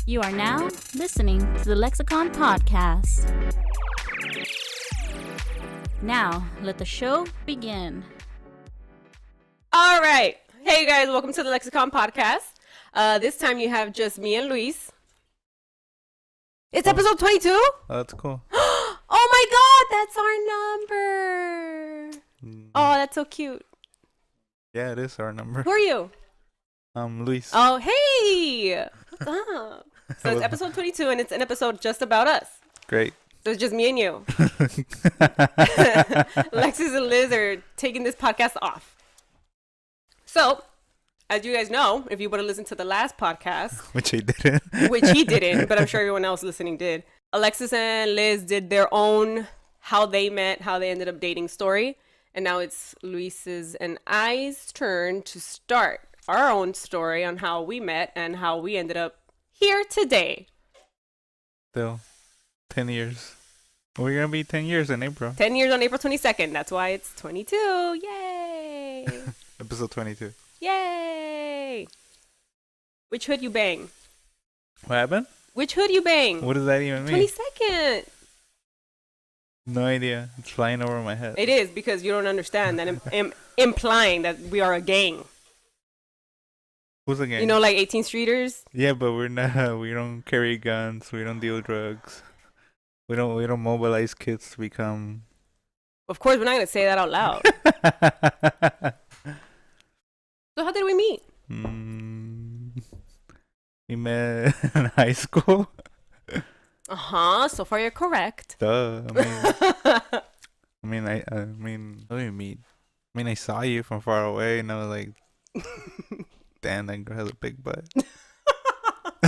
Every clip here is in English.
You are now listening to the Lexicon podcast. Now, let the show begin. All right. Hey, you guys. Welcome to the Lexicon podcast. This time you have just me and Luis. It's episode 22? Oh, that's cool. Oh, my God. That's our number. Oh, that's so cute. Yeah, it is our number. Who are you? Luis. Oh, hey. What's up? So it's episode 22, and it's an episode just about us. Great. So it's just me and you. Alexis and Liz are taking this podcast off. So, as you guys know, if you want to listen to the last podcast, Which he didn't. which he didn't, but I'm sure everyone else listening did, Alexis and Liz did their own how they met, how they ended up dating story. And now it's Luis's and I's turn to start our own story on how we met and how we ended up here today. Still, 10 years. We're going to be 10 years in April. 10 years on April 22nd. That's why it's 22. Yay. Episode 22. Yay. Which hood you bang? What happened? Which hood you bang? What does that even mean? 22nd. No idea. It's flying over my head. It is because you don't understand that I'm implying that we are a gang. Who's the gang? You know, like 18 Streeters? Yeah, but we're not. We don't carry guns. We don't deal drugs. We don't mobilize kids to become. Of course, we're not going to say that out loud. So how did we meet? We met in high school. So far you're correct. Duh. I mean, how do we meet? I mean, I saw you from far away, and I was like, damn, that girl has a big butt.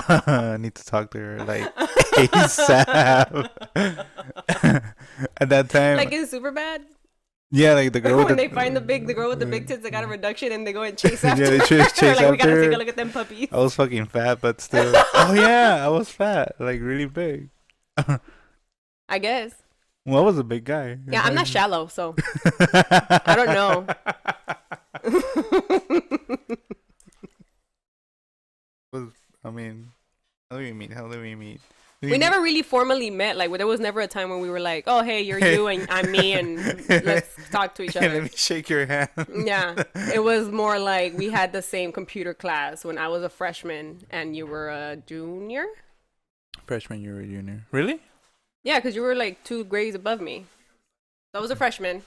I need to talk to her, like, ASAP. At that time. Like in Superbad? Yeah, like the girl when they find the girl with the big tits that got a reduction and they go and chase after yeah, they chase like, after we gotta her. take a look at them puppies. I was fucking fat, but still. Oh, yeah, I was fat. Like, really big. I guess. Well, I was a big guy. Yeah, I'm not shallow, so I don't know. I mean, how do we meet? We never really formally met. Like, there was never a time when we were like, oh, hey, you're you and I'm me and let's talk to each Let other. me shake your hand. Yeah. It was more like we had the same computer class when I was a freshman and you were a junior. Freshman, you were a junior. Really? Yeah, because you were like 2 grades above me. So I was a freshman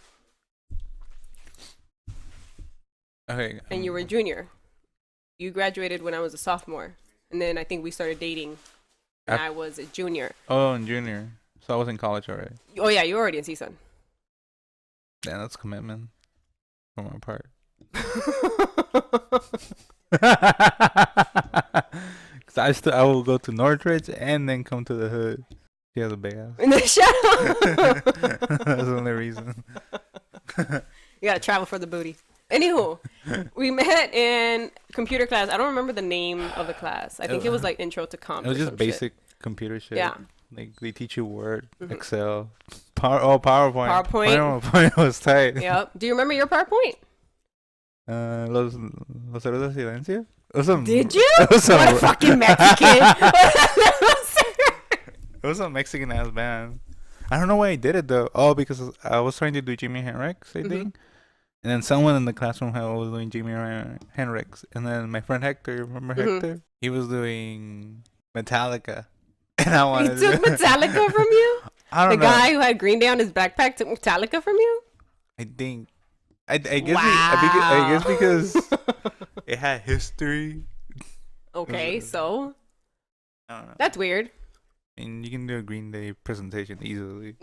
Okay. and you were a junior. You graduated when I was a sophomore. And then I think we started dating when I was a junior. Oh, in junior. So I was in college already. Oh, yeah, you were already in CSUN. Damn, that's commitment on my part. Cause I will go to Northridge and then come to the hood. She has a big house. In the shadow. That's the only reason. You gotta travel for the booty. Anywho, we met in computer class. I don't remember the name of the class. I think it was like intro to comp. It was or just some basic computer shit. Yeah. Like they teach you Word, Excel, PowerPoint. PowerPoint was tight. Shit. Yep. Do you remember your PowerPoint? Los Héroes de Silencio. Did you? What a fucking Mexican. It was a Mexican ass band. I don't know why I did it though. Oh, because I was trying to do Jimi Hendrix, I think. And then someone in the classroom was doing Jimi Hendrix. And then my friend Hector, remember Hector? He was doing Metallica. And I wanted He took Metallica from you? I don't the know. guy who had Green Day on his backpack took Metallica from you? I think. I guess Wow. I guess because it had history. Okay, so I don't know. that's weird. And you can do a Green Day presentation easily.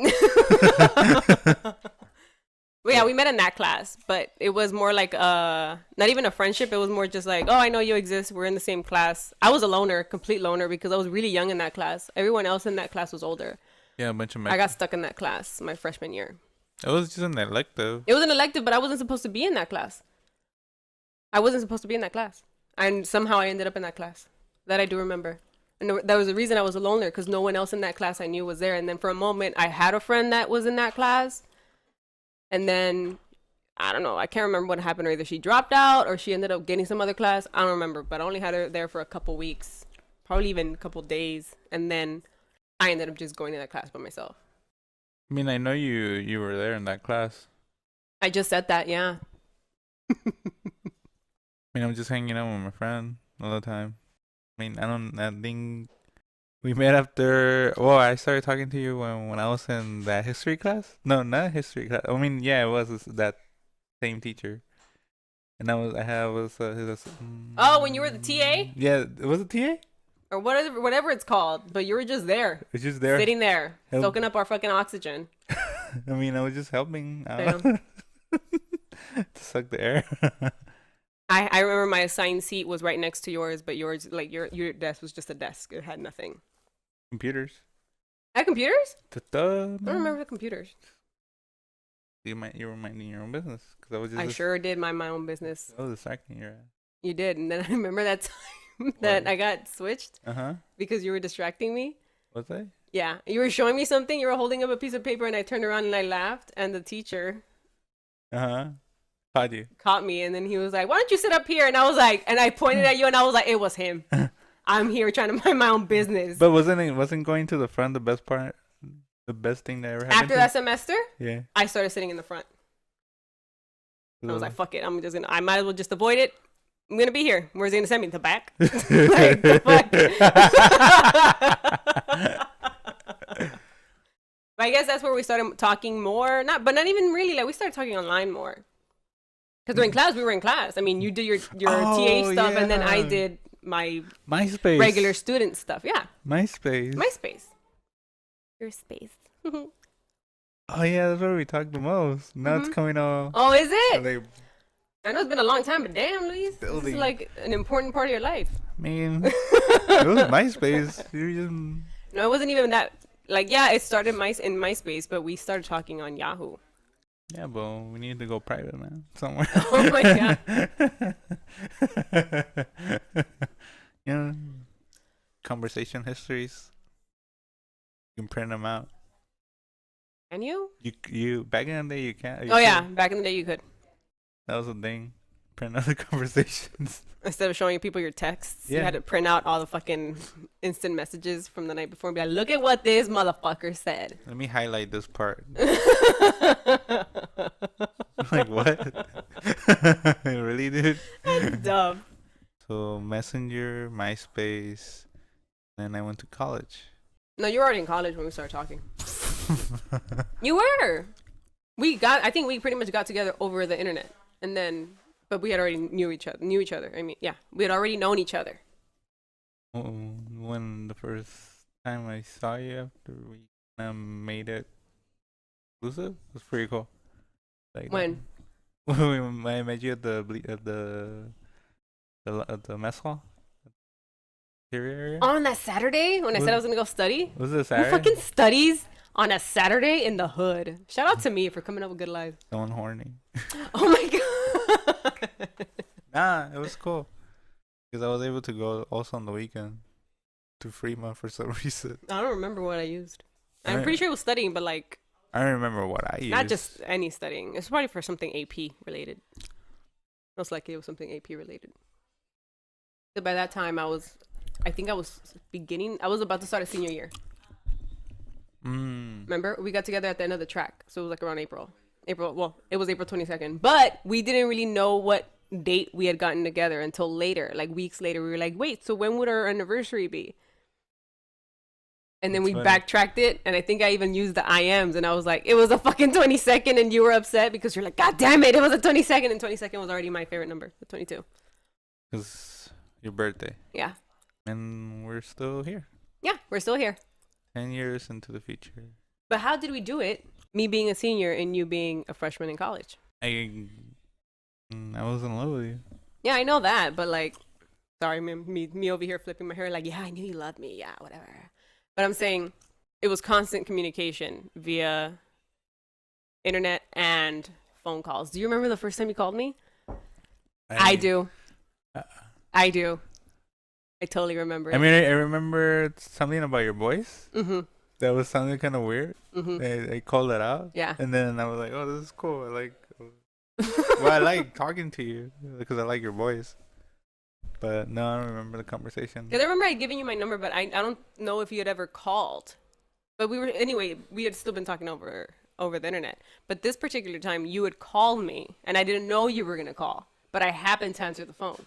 Well, yeah, we met in that class, but it was more like not even a friendship. It was more just like, oh, I know you exist. We're in the same class. I was a loner, complete loner, because I was really young in that class. Everyone else in that class was older. Yeah, a bunch of I got stuck in that class my freshman year. It was just an elective. It was an elective, but I wasn't supposed to be in that class. I wasn't supposed to be in that class. And somehow I ended up in that class. That I do remember. And that was the reason I was a loner, because no one else in that class I knew was there. And then for a moment, I had a friend that was in that class. And then, I don't know, I can't remember what happened. Or either she dropped out or she ended up getting some other class. I don't remember, but I only had her there for a couple weeks. probably even a couple days, and then I ended up just going to that class by myself. I mean, I know you were there in that class. I just said that, yeah. I mean, I'm just hanging out with my friend all the time. I mean, I think we met after. Well, I started talking to you when I was in that history class. No, not history class. I mean, yeah, it was that same teacher. And Oh, when you were the TA? Yeah, it was a TA? Or whatever it's called, but you were just there. It's just there. Sitting there, soaking up our fucking oxygen. I mean, I was just helping out. Damn. To suck the air. I remember my assigned seat was right next to yours, but yours, like, your desk was just a desk. It had nothing. Computers. Had computers? I don't remember the computers. You were minding your own business. Cause I was just. I sure did mind my own business. I was distracting your ass. You did, and then I remember that time that I got switched because you were distracting me. Was I? Yeah, you were showing me something. You were holding up a piece of paper, and I turned around and I laughed, and the teacher Caught you. Caught me, and then he was like, "Why don't you sit up here?" And I was like, and I pointed at you, and I was like, "It was him. I'm here trying to mind my own business." But wasn't going to the front the best part? The best thing that ever happened? After that semester, yeah, I started sitting in the front. I was like, "Fuck it, I might as well just avoid it. I'm gonna be here. Where's he gonna send me? The back?" Like, the fuck? But I guess that's where we started talking more. Not even really. Like, we started talking online more. Because during class, we were in class. I mean, you did your TA stuff, and then I did my MySpace regular student stuff. Yeah. MySpace. Your space. Oh yeah, that's where we talked the most. Now it's coming on. Oh, is it? Like, I know it's been a long time, but damn, Luis, this is like an important part of your life. I mean, it was MySpace. You just... No, it wasn't even that. Like, yeah, it started in MySpace, but we started talking on Yahoo. Yeah, but we need to go private, man. Somewhere. Oh my god. You know, conversation histories. You can print them out. Can you? You back in the day you can't. Oh yeah, back in the day you could. That was a thing. Print out the conversations. Instead of showing people your texts, you had to print out all the fucking instant messages from the night before and be like, "Look at what this motherfucker said." Let me highlight this part. Like, what? Really, dude? That's dumb. So Messenger, MySpace, then I went to college. No, you were already in college when we started talking. You were. I think we pretty much got together over the internet, and then, but we had already knew each other. I mean, yeah, we had already known each other. When the first time I saw you after we made it exclusive, it was pretty cool. Like when? When I met you at the mess hall. Area? On that Saturday when I said I was gonna go study. Was it Saturday? Who fucking studies on a Saturday in the hood? Shout out to me for coming up with good lies. Someone horny. Oh my god. Nah, it was cool because I was able to go also on the weekend to Fremont for some reason. I don't remember what I used. I'm pretty sure it was studying, but like I don't remember what I used. Not just any studying. It's probably for something AP related. Most likely it was something AP related. So by that time I was about to start a senior year. Remember? We got together at the end of the track. So it was like around April. Well, it was April 22nd. But we didn't really know what date we had gotten together until later. Like weeks later, we were like, wait, so when would our anniversary be? And then we backtracked it. And I think I even used the IMs. And I was like, it was a fucking 22nd. And you were upset because you're like, God damn it. It was a 22nd. And 22nd was already my favorite number. The 22. Because your birthday. Yeah. And we're still here. Yeah, we're still here. 10 years into the future. But how did we do it? Me being a senior and you being a freshman in college. I was in love with you. Yeah, I know that. But like, sorry, me over here flipping my hair like, yeah, I knew you loved me. Yeah, whatever. But I'm saying it was constant communication via internet and phone calls. Do you remember the first time you called me? I do. I do. I totally remember it. I mean, I remember something about your voice. Mm-hmm. That was sounding kind of weird. Mm-hmm. I called it out. Yeah. And then I was like, oh, this is cool. I like talking to you because I like your voice. But no, I don't remember the conversation. Because I remember I had given you my number, but I don't know if you had ever called. But we had still been talking over the internet. But this particular time, you had called me, and I didn't know you were going to call. But I happened to answer the phone.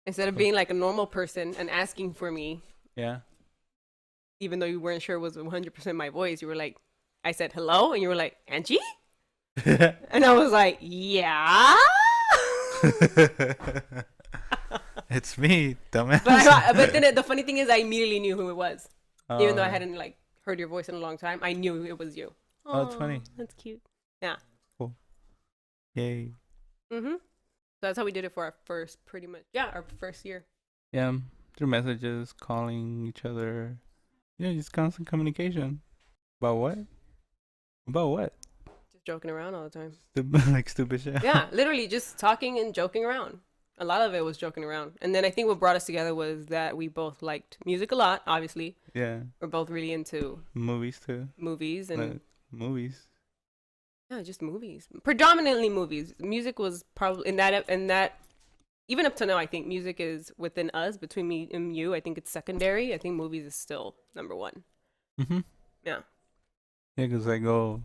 Instead of being like a normal person and asking for me. Yeah. Even though you weren't sure it was 100% my voice, you were like, I said hello, and you were like, Angie? And I was like, yeah. It's me, dumbass. But then the funny thing is, I immediately knew who it was, even though I hadn't like heard your voice in a long time. I knew it was you. Oh, it's funny. That's cute. Yeah. Cool. Yay. So that's how we did it for our first, our first year. Yeah, through messages, calling each other. Yeah, just constant communication. About what? About what? Just joking around all the time. Like stupid shit. Yeah, literally just talking and joking around. A lot of it was joking around. And then I think what brought us together was that we both liked music a lot, obviously. Yeah. We're both really into movies too. Movies and movies. Yeah, just movies. Predominantly movies. Music was probably in that even up to now, I think music is within us, between me and you. I think it's secondary. I think movies is still number one. Mm-hmm. Yeah. Yeah, because I go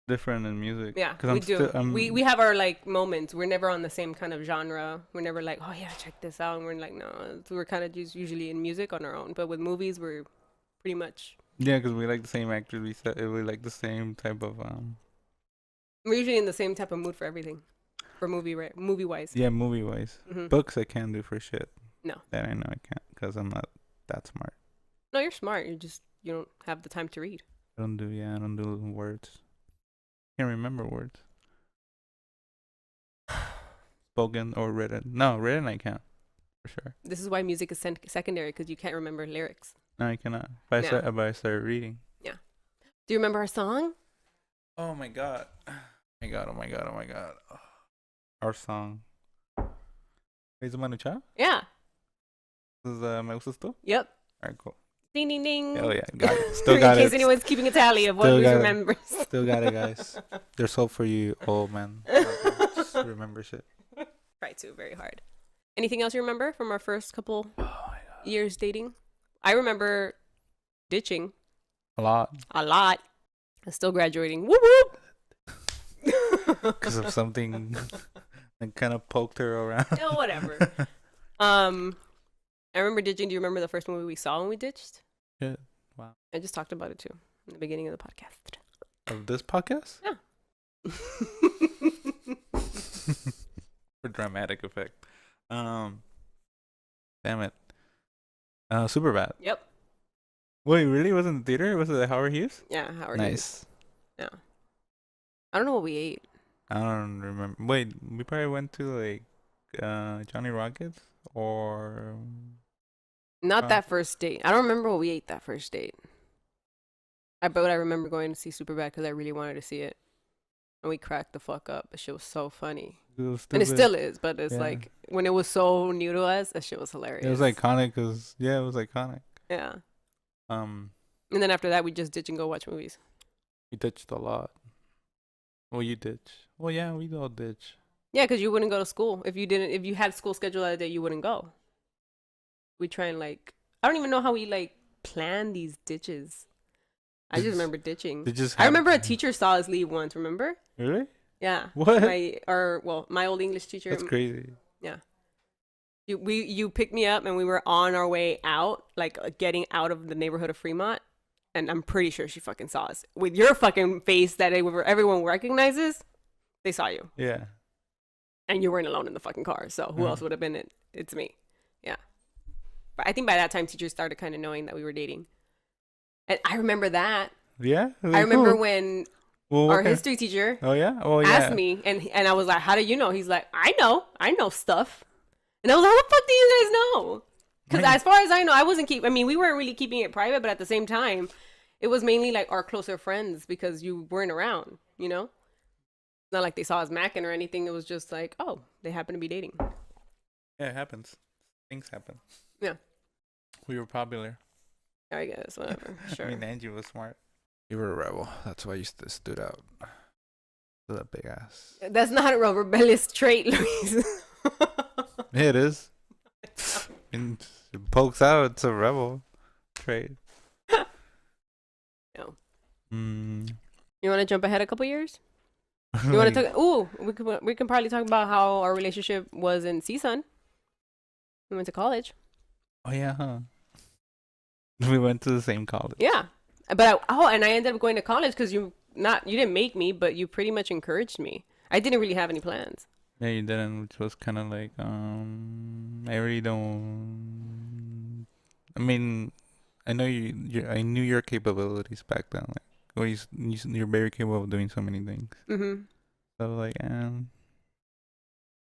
different in music. Yeah, we do. We have our like moments. We're never on the same kind of genre. We're never like, oh yeah, check this out. And we're like, no. We're kind of just usually in music on our own. But with movies, we're pretty much. Yeah, because we like the same actors. We like the same type of. We're usually in the same type of mood for everything. For movie wise. Yeah, movie wise. Mm-hmm. Books I can't do for shit. No. That I know I can't because I'm not that smart. No, you're smart. You don't have the time to read. I don't do words. Can't remember words. Spoken or written. No, written I can't. For sure. This is why music is secondary, because you can't remember lyrics. No, I cannot. But I started reading. Yeah. Do you remember our song? Oh my god. Oh my god. Our song. ¿Es Manucha? Yeah. This is Me Gustas Tú? Yep. Alright, cool. Ding, ding, ding. Oh yeah, got it. Still got it. In case anyone's keeping a tally of what we remember. Still got it, guys. There's hope for you, old man. Just remember shit. Try to very hard. Anything else you remember from our first couple years dating? I remember ditching. A lot. I'm still graduating. Whoop whoop. Because of something that kind of poked her around. Oh, whatever. I remember ditching. Do you remember the first movie we saw when we ditched? Yeah. Wow. I just talked about it too in the beginning of the podcast. Of this podcast? Yeah. For dramatic effect. Damn it. Superbad. Yep. Wait, really? It was in the theater? Was it at Howard Hughes? Yeah, Howard Hughes. Yeah. I don't know what we ate. I don't remember. Wait, we probably went to like Johnny Rockets or not that first date. I don't remember what we ate that first date. But I remember going to see Superbad because I really wanted to see it, and we cracked the fuck up. The shit was so funny, and it still is. But it's like when it was so new to us, that shit was hilarious. It was iconic it was iconic. Yeah. And then after that, we just ditch and go watch movies. We ditched a lot. Well, you ditch. Well, yeah, we all ditch. Yeah, because you wouldn't go to school. If you had school scheduled that day, you wouldn't go. We try and I don't even know how we plan these ditches. I just remember ditching. I remember a teacher saw us leave once, remember? Really? Yeah. What? My old English teacher. That's crazy. Yeah. You picked me up and we were on our way out, getting out of the neighborhood of Fremont. And I'm pretty sure she fucking saw us. With your fucking face that everyone recognizes, they saw you. Yeah. And you weren't alone in the fucking car. So who else would have been it? It's me. Yeah. But I think by that time, teachers started kind of knowing that we were dating. And I remember that. Yeah? I remember when our history teacher asked me, and I was like, how do you know? He's like, I know stuff. And I was like, how the fuck do you guys know? Because as far as I know, we weren't really keeping it private, but at the same time, it was mainly our closer friends because you weren't around, you know? It's not like they saw us macking or anything. It was just like, oh, they happen to be dating. Yeah, it happens. Things happen. Yeah. We were popular. I guess, whatever. Sure. I mean, Angie was smart. You were a rebel. That's why you stood out. To that big ass. That's not a rebellious trait, Luis. Yeah, it is. And it pokes out. It's a rebel trait. No. Mm. You want to jump ahead a couple years? You want to talk? Ooh, we can probably talk about how our relationship was in CSUN. We went to college. Oh yeah, huh? We went to the same college. Yeah, but and I ended up going to college because you didn't make me, but you pretty much encouraged me. I didn't really have any plans. Yeah, you didn't, which was kind of like, I really don't. I mean, I know I knew your capabilities back then. Like, or you're very capable of doing so many things. Mm-hmm. So like, it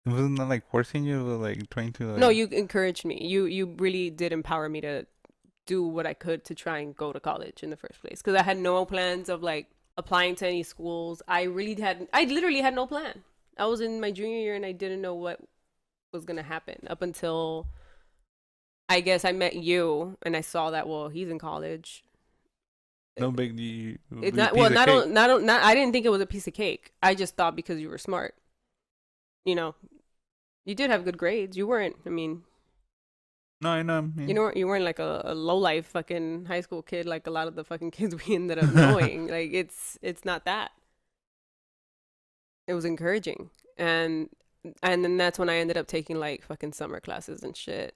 wasn't like forcing you, but like trying to like. No, you encouraged me. You really did empower me to do what I could to try and go to college in the first place. Because I had no plans of like applying to any schools. I literally had no plan. I was in my junior year and I didn't know what was gonna happen up until I guess I met you and I saw that, well, he's in college. No big deal. It's not well. Not. I didn't think it was a piece of cake. I just thought because you were smart. You know, you did have good grades. You weren't. I mean, No, I know. you weren't like a low life fucking high school kid like a lot of the fucking kids we ended up knowing. Like it's not that. It was encouraging, and then that's when I ended up taking like fucking summer classes and shit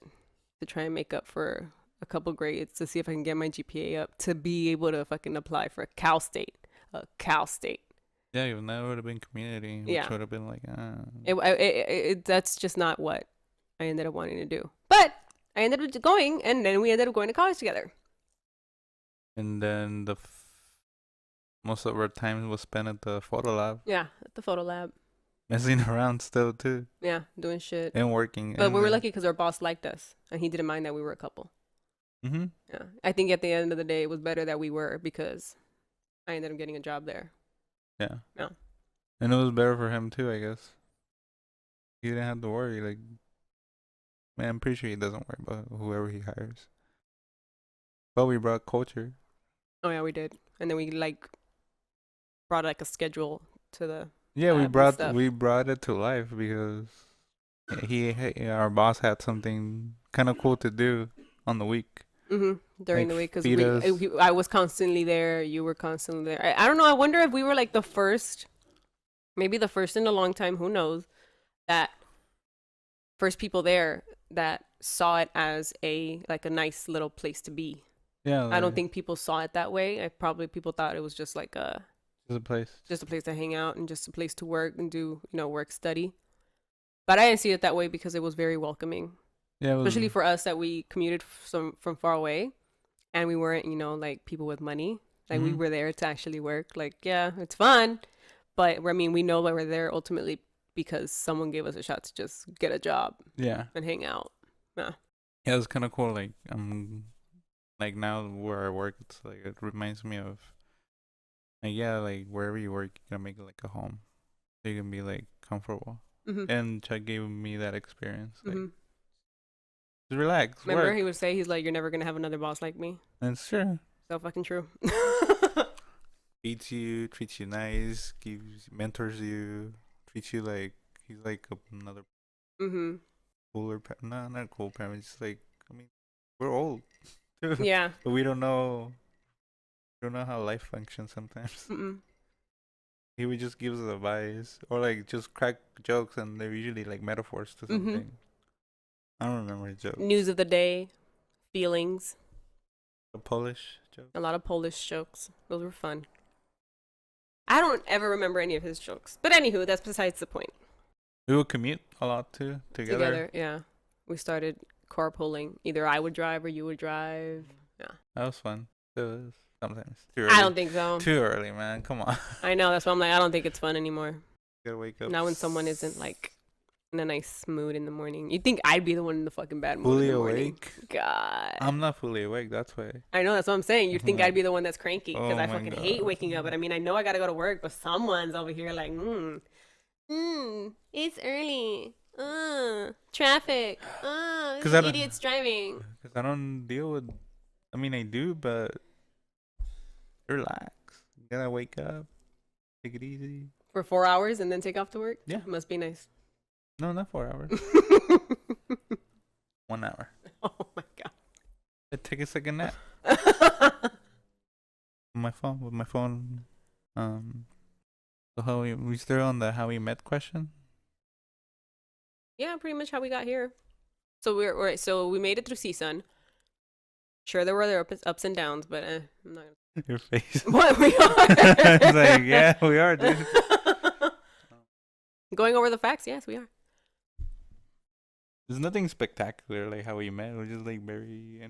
to try and make up for a couple grades to see if I can get my GPA up to be able to fucking apply for Cal State. Yeah, even that would have been community, which would have been like, That's just not what I ended up wanting to do. But I ended up going, and then we ended up going to college together. And then most of our time was spent at the photo lab. Yeah, at the photo lab. Messing around still too. Yeah, doing shit. And working. But we were lucky because our boss liked us, and he didn't mind that we were a couple. Mm-hmm. Yeah, I think at the end of the day, it was better that we were because I ended up getting a job there. Yeah. Yeah. And it was better for him too, I guess. He didn't have to worry. Like, man, I'm pretty sure he doesn't worry about whoever he hires. But we brought culture. Oh yeah, we did, and then we like brought like a schedule to the. Yeah, we brought it to life because our boss had something kind of cool to do on the week. Mm-hmm. During like the week because I was constantly there. You were constantly there. I don't know. I wonder if we were like the first, maybe the first in a long time. Who knows? That first people there that saw it as a nice little place to be. Yeah. I don't think people saw it that way. People thought it was just like just a place to hang out and just a place to work and do work study. But I didn't see it that way because it was very welcoming. Yeah, especially for us that we commuted from far away, and we weren't, like people with money. Like we were there to actually work. Like, yeah, it's fun, but I mean, we know that we're there ultimately because someone gave us a shot to just get a job. Yeah. And hang out. Yeah. Yeah, it's kind of cool. Like like now where I work, it's like it reminds me of, like like wherever you work, you gotta make it like a home, so you can be like comfortable. Mm-hmm. And Chuck gave me that experience. Like, relax. Remember, he would say, he's like, "You're never gonna have another boss like me." That's true. So fucking true. Treats you nice, mentors you, treats you like he's like another cooler not cool parent. It's like, I mean, we're old too. Yeah. But we don't know how life functions sometimes. He would just give us advice or like just crack jokes, and they're usually like metaphors to something. I don't remember his jokes. News of the day, feelings. A Polish joke. A lot of Polish jokes. Those were fun. I don't ever remember any of his jokes. But anywho, that's besides the point. We would commute a lot too, together. Yeah. We started carpooling. Either I would drive or you would drive. Yeah. That was fun. It was sometimes. Too early. I don't think so. Too early, man. Come on. I know. That's why I'm like, I don't think it's fun anymore. You gotta wake up. Now when someone isn't like in a nice mood in the morning. You'd think I'd be the one in the fucking bad mood. Fully awake? God. I'm not fully awake, that's why. I know, that's what I'm saying. You'd think I'd be the one that's cranky because I fucking hate waking up. But I mean, I know I gotta go to work, but someone's over here like, it's early. Traffic. Idiots driving. Because I don't deal with, I mean, I do, but relax. You gotta wake up. Take it easy. For 4 hours and then take off to work? Yeah. Must be nice. No, not 4 hours. 1 hour. Oh my god. I take a second nap. My phone with my phone. So how we still on the how we met question? Yeah, pretty much how we got here. So so we made it through CSUN. Sure, there were other ups and downs, but I'm not gonna... Your face. What we are? It's like, yeah, we are, dude. Going over the facts, yes, we are. There's nothing spectacular like how we met. It was just like very.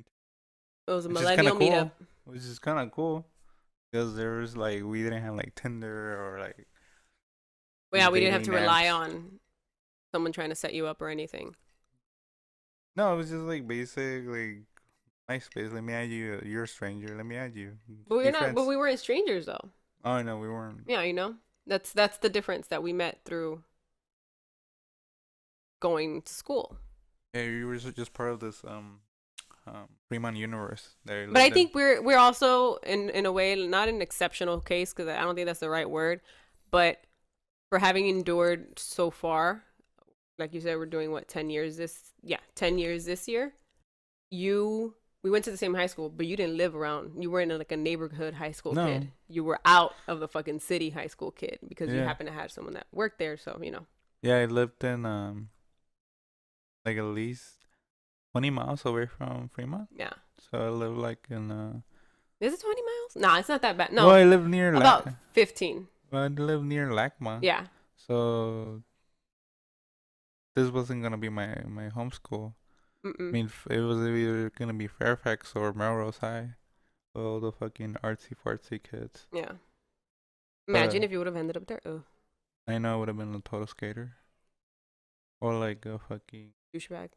It was a Which is millennial kinda meetup. cool. Which is kind of cool because there was like we didn't have like Tinder or like. Well, yeah, we didn't have to dating rely apps. on someone trying to set you up or anything. No, it was just like basic like MySpace. Let me add you. You're a stranger. Let me add you. But we're Be not. friends. But we weren't strangers though. Oh no, we weren't. Yeah, you know, that's the difference that we met through going to school. Yeah, you were just part of this Fremont universe. There, But I think we're also in a way not an exceptional case because I don't think that's the right word, but for having endured so far, like you said, we're doing what 10 years 10 years this year. We went to the same high school, but you didn't live around. You weren't like a neighborhood high school No. kid. You were out of the fucking city high school kid because you Yeah. happen to have someone that worked there. So you know. Yeah, I lived in like at least 20 miles away from Fremont. Yeah. So I live like in Is it 20 miles? Nah, it's not that bad. No, Well, I live near about 15. I live near Lacma. Yeah. So this wasn't gonna be my home school. I Mm-mm. mean, it was either gonna be Fairfax or Melrose High. All the fucking artsy fartsy kids. Yeah. Imagine if you would have ended up there. Oh, I know it would have been a total skater. Or like a fucking douchebag.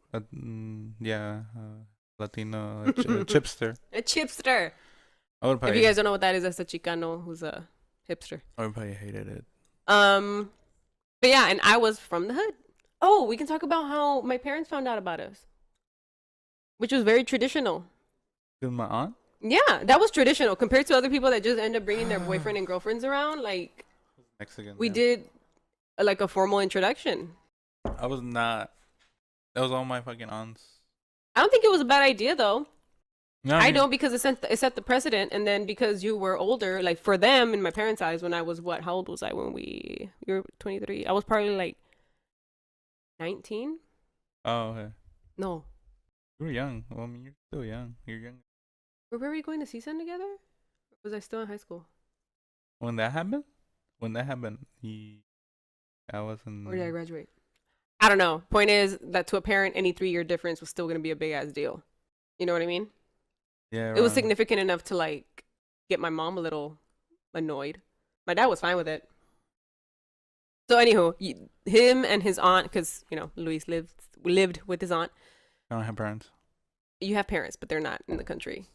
Latino chipster. A chipster. I would If probably. you guys don't know what that is, that's a Chicano who's a hipster. I would probably hated it. But yeah, and I was from the hood. Oh, we can talk about how my parents found out about us, which was very traditional. With my aunt. Yeah, that was traditional compared to other people that just end up bringing their boyfriend and girlfriends around. Like Mexican. we yeah. did, like a formal introduction. I was not. That was all my fucking aunts. I don't think it was a bad idea though. No, I know because it set the precedent, and then because you were older, like for them in my parents' eyes, when I was what? How old was I when we were 23? I was probably like 19. Oh, okay. No, You were young. Well, I mean, you're still young. You're young. were we going to CSUN together? Or was I still in high school? When that happened, I wasn't. Or did I graduate? I don't know. Point is that to a parent, any 3-year difference was still going to be a big ass deal. You know what I mean? Yeah. It was around- significant enough to like get my mom a little annoyed. My dad was fine with it. So anywho, him and his aunt, because you know Luis lived with his aunt. I don't have parents. You have parents, but they're not in the country.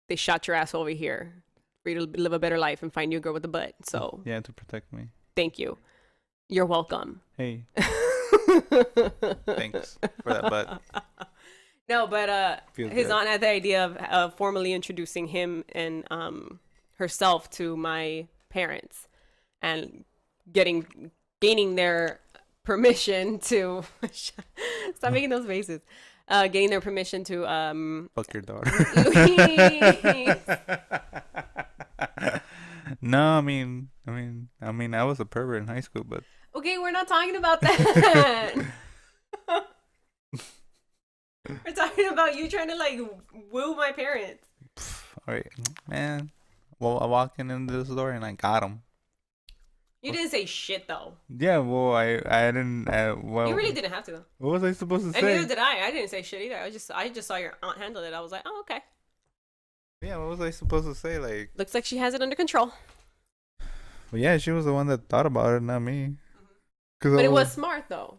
They shot your ass over here for you to live a better life and find you a girl with a butt. So Yeah, to protect me. thank you. You're welcome. Hey, thanks for that. But No, but Feels his good. aunt had the idea of formally introducing him and herself to my parents and gaining their permission to stop making those faces. Gaining their permission to fuck your daughter. Luis. No, I mean, I was a pervert in high school, but Okay, we're not talking about that. We're talking about you trying to like woo my parents. all right, man. Well, I walked in this door and I got him. You didn't say shit though. Yeah, well, I didn't. Well, You really didn't have to though. What was I supposed to And neither say? did I. I didn't say shit either. I just saw your aunt handle it. I was like, oh okay. Yeah, what was I supposed to say? Like, Looks like she has it under control. well, yeah, she was the one that thought about it, not me. But it was smart though.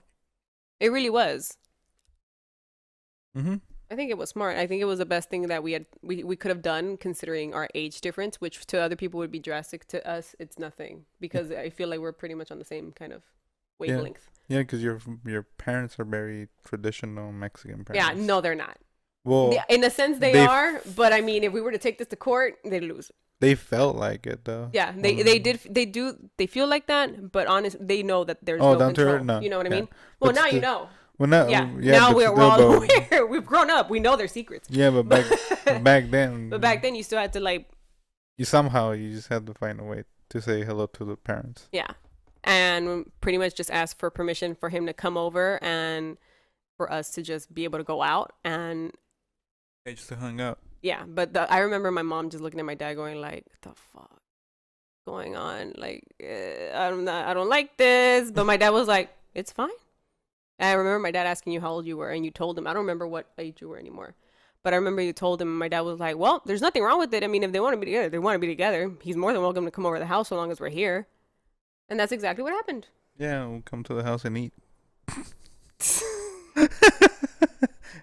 It really was. Mm-hmm. I think it was smart. I think it was the best thing that we could have done considering our age difference, which to other people would be drastic. To us, it's nothing because I feel like we're pretty much on the same kind of wavelength. Yeah, because your parents are very traditional Mexican parents. Yeah, no, they're not. Well, Yeah, in a sense, they they- are. But I mean, if we were to take this to court, they'd lose. They felt like it though. Yeah, they feel like that, but honest, they know that there's Oh, no down to control. her? No. You know what I Yeah. mean? Well, But now still- you know. Well, no, Yeah. yeah. Now but we're still, all but- aware. We've grown up. We know their secrets. Yeah, but back then. But back then, you still had to like, you just had to find a way to say hello to the parents. yeah, and pretty much just ask for permission for him to come over and for us to just be able to go out. And They just hung out. yeah, but I remember my mom just looking at my dad, going like, "What the fuck going on? Like, I don't like this." But my dad was like, "It's fine." And I remember my dad asking you how old you were, and you told him. I don't remember what age you were anymore, but I remember you told him. And my dad was like, "Well, there's nothing wrong with it. I mean, if they want to be together, they want to be together. He's more than welcome to come over to the house so long as we're here." And that's exactly what happened. Yeah, we'll come to the house and eat.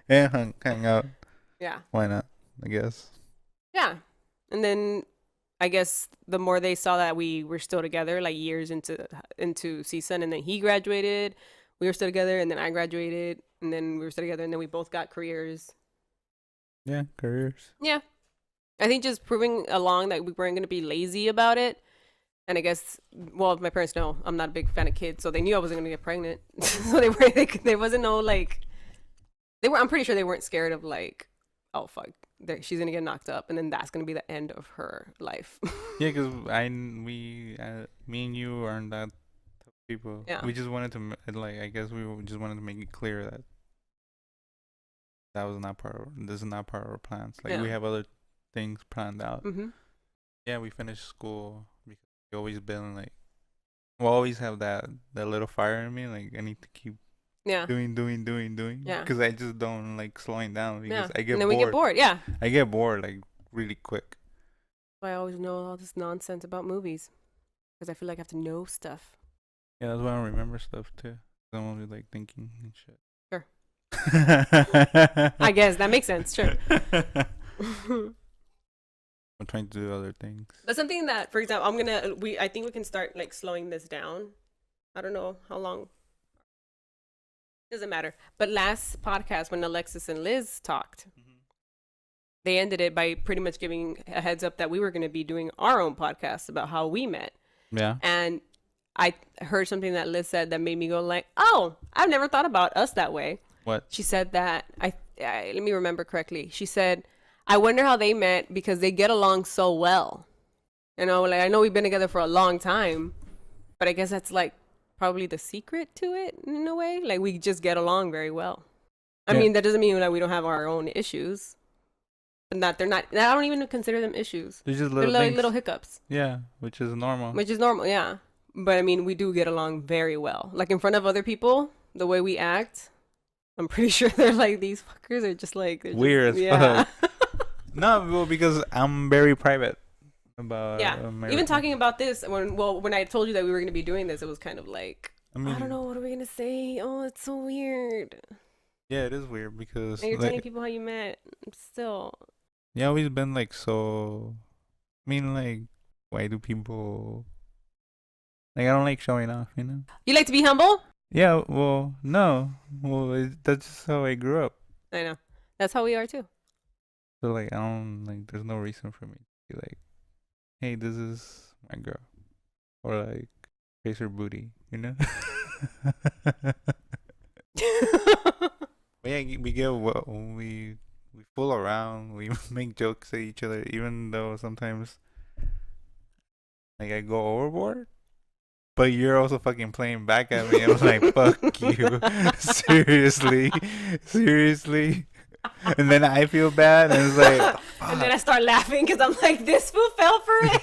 And hang out. Yeah. Why not? I guess. Yeah. And then I guess the more they saw that we were still together, like years into CSUN, and then he graduated, we were still together, and then I graduated, and then we were still together, and then we both got careers. Yeah, careers. Yeah. I think just proving along that we weren't going to be lazy about it. And I guess, well, my parents know I'm not a big fan of kids, so they knew I wasn't going to get pregnant. So they wasn't no like, I'm pretty sure they weren't scared of like, oh fuck, she's going to get knocked up, and then that's going to be the end of her life. Yeah, because me and you aren't that type of people. Yeah. We just wanted to I guess just wanted to make it clear that was not this is not part of our plans. Like Yeah. we have other things planned out. Mm-hmm. Yeah, we finished school because we always been like, we always have that little fire in me. Like I need to keep Yeah. doing. Yeah. Because I just don't like slowing down because Yeah. I get And then bored. we get bored. Yeah. I get bored like really quick. I always know all this nonsense about movies because I feel like I have to know stuff. Yeah, that's why I don't remember stuff too. I'm only like thinking and shit. Sure. I guess that makes sense. Sure. I'm trying to do other things. But something that, for example, I think we can start like slowing this down. I don't know how long. Doesn't matter. But last podcast when Alexis and Liz talked, they ended it by pretty much giving a heads up that we were going to be doing our own podcast about how we met. Yeah. And I heard something that Liz said that made me go like, oh, I've never thought about us that way. What? She said that, let me remember correctly. She said, I wonder how they met because they get along so well. You know, like I know we've been together for a long time, but I guess that's like probably the secret to it in a way. Like we just get along very well. I mean, that doesn't mean that we don't have our own issues. And that they're not, I don't even consider them issues. They're just They're little like things. little hiccups. Yeah, which is normal. Which is normal, yeah. But I mean, we do get along very well. Like in front of other people, the way we act, I'm pretty sure they're like, these fuckers are just like they're Weird just, as fuck. No, well, because I'm very private about Even talking about this when I told you that we were going to be doing this, it was kind of like, I don't know, what are we going to say? Oh, it's so weird. Yeah, it is weird because And you're telling people how you met. Still. Yeah, always been like so. I mean, like, why do people like? I don't like showing off, you know. You like to be humble? Yeah, well, no, well, that's just how I grew up. I know. That's how we are too. So like, I don't like. There's no reason for me to be like, hey, this is my girl, or like, face her booty, you know. But yeah, we fool around, we make jokes at each other, even though sometimes like I go overboard. But you're also fucking playing back at me. I was like, fuck you. Seriously. And then I feel bad, and it's like, and then I start laughing because I'm like, this fool fell for it.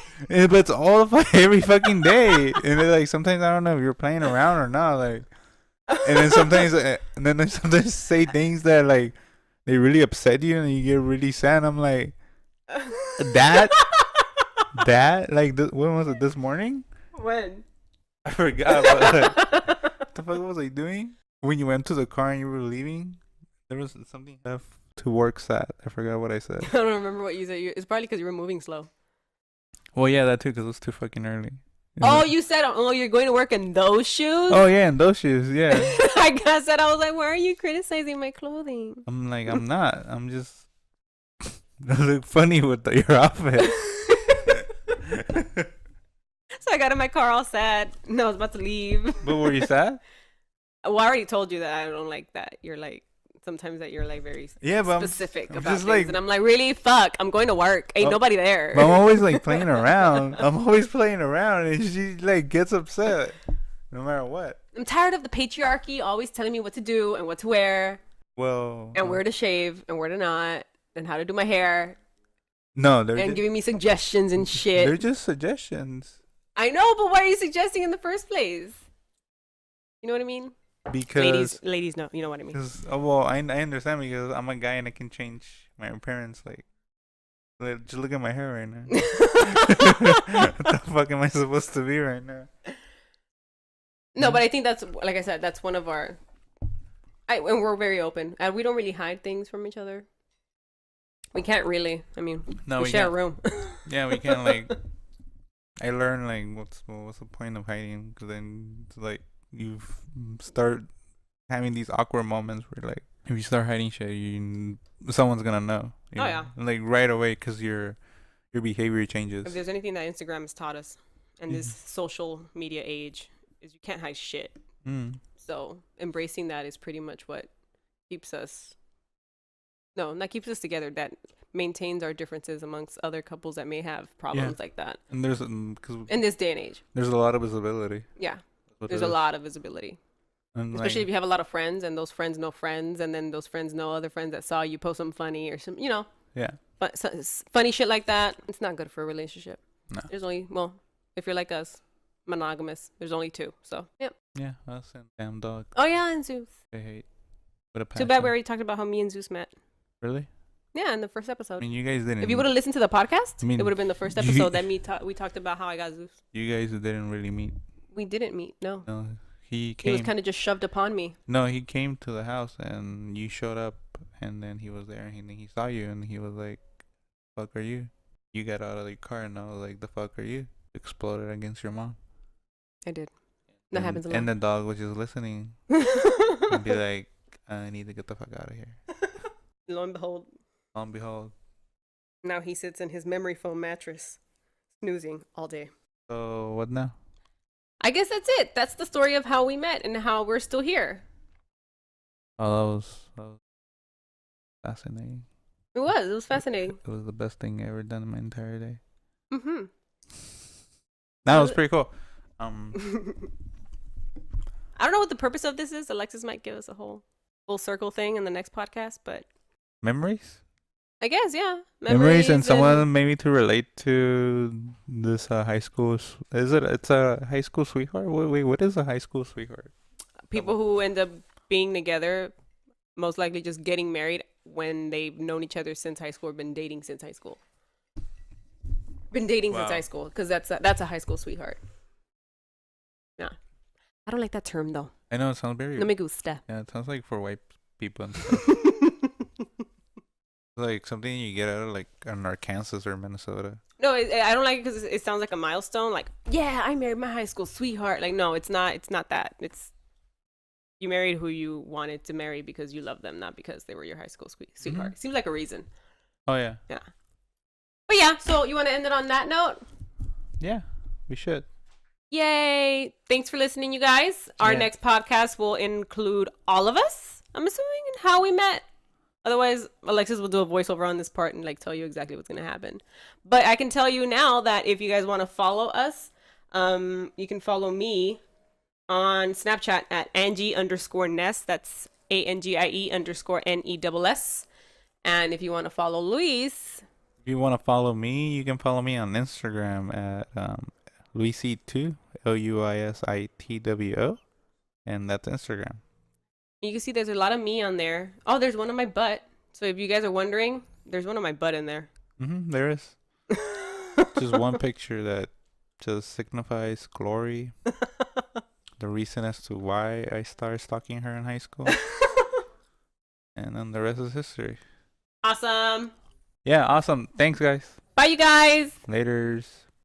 But it's all every fucking day. And then, like, sometimes I don't know if you're playing around or not. Like, and then sometimes I say things that like they really upset you, and you get really sad. I'm like, that like when was it? This morning? When? I forgot. But, like, what the fuck was I doing? When you went to the car and you were leaving, there was something left to work sad. I forgot what I said. I don't remember what you said. It's probably because you were moving slow. Well, yeah, that too, because it was too fucking early. Oh, you said, oh, you're going to work in those shoes? Oh, yeah, in those shoes, yeah. I guess that I was like, why are you criticizing my clothing? I'm like, I'm not. I'm just... I look funny with your outfit. So I got in my car all sad. No, I was about to leave. But were you sad? Well, I already told you that I don't like that. You're like, sometimes that you're like very specific I'm about just things. like, And I'm like, really? Fuck. I'm going to work. Ain't nobody there. but I'm always like playing around. I'm always playing around, and she like gets upset no matter what. I'm tired of the patriarchy always telling me what to do and what to wear. Well, And where to shave and where to not. And how to do my hair. no, And giving me suggestions and shit. they're just suggestions. I know, but why are you suggesting in the first place? You know what I mean? Because ladies know. You know what I mean? well, I understand because I'm a guy and I can change my appearance. Like just look at my hair right now. What the fuck am I supposed to be right now? No, but I think that's, like I said, that's one of our. And we're very open. And we don't really hide things from each other. We can't really. I mean, No, we share a can't. room. Yeah, we can't like. I learned like what's the point of hiding? Because then it's like you start having these awkward moments where like if you start hiding shit, someone's gonna know. You know? Yeah. Like right away because your behavior changes. If there's anything that Instagram has taught us in this social media age, is you can't hide shit. So embracing that is pretty much what keeps us. No, not keeps us together. That maintains our differences amongst other couples that may have problems like that. And there's because In this day and age. there's a lot of visibility. Yeah. There's a lot of visibility. And Especially if like, you have a lot of friends and those friends know friends and then those friends know other friends that saw you post something funny or some, yeah. but funny shit like that. It's not good for a relationship. No. There's only, if you're like us, monogamous, there's only two. So, yep. Yeah, us and damn dog. Oh, yeah, and Zeus. I hate. With a Too passion. bad we already talked about how me and Zeus met. Really? Yeah, in the first I episode. mean, you guys didn't. If you would have listened to the podcast, I mean, it would have been the first you- episode that we talked about how I got Zeus. You guys didn't really meet. We didn't meet, no. No, he He came. was kind of just shoved upon me. No, he came to the house and you showed up, and then he was there and he saw you and he was like, "Fuck are you?" You got out of your car and I was like, "The fuck are you?" Exploded against your mom. I did. That happens a lot. And the dog was just listening and be like, "I need to get the fuck out of here." Lo and behold, Lo and behold. now he sits in his memory foam mattress, snoozing all day. So what now? I guess that's it. That's the story of how we met and how we're still here. Oh, that was fascinating. It was fascinating. It was the best thing I ever done in my entire day. Mm-hmm. That was pretty cool. I don't know what the purpose of this is. Alexis might give us a whole full circle thing in the next podcast, but Memories? I guess, yeah. Memories and someone maybe to relate to this high school. It's a high school sweetheart? Wait, what is a high school sweetheart? People who end up being together, most likely just getting married when they've known each other since high school or been dating since high school. Been dating since high school, because that's a high school sweetheart. Yeah. I don't like that term, though. I know, it sounds very... No me gusta. Yeah, it sounds like for white people and stuff. Like something you get out of like in Arkansas or Minnesota. No, I don't like it because it sounds like a milestone. Like, yeah, I married my high school sweetheart. Like, no, it's not. It's not that. It's you married who you wanted to marry because you love them, not because they were your high school sweetheart. Mm-hmm. Seems like a reason. Oh yeah. Yeah. But yeah, so you want to end it on that note? Yeah, we should. Yay! Thanks for listening, you guys. Our Yeah. next podcast will include all of us, I'm assuming, and how we met. Otherwise, Alexis will do a voiceover on this part and like tell you exactly what's going to happen. But I can tell you now that if you guys want to follow us, you can follow me on Snapchat at Angie_Ness. That's ANGIE_NESS. And if you want to follow Luis, If you want to follow me, you can follow me on Instagram at Luisitwo, LUISITWO, and that's Instagram. you can see there's a lot of me on there. Oh, there's one on my butt. So if you guys are wondering, there's one on my butt in there. There is. Just one picture that just signifies glory. The reason as to why I started stalking her in high school. And then the rest is history. Awesome. Yeah, awesome. Thanks, guys. Bye, you guys. Laters.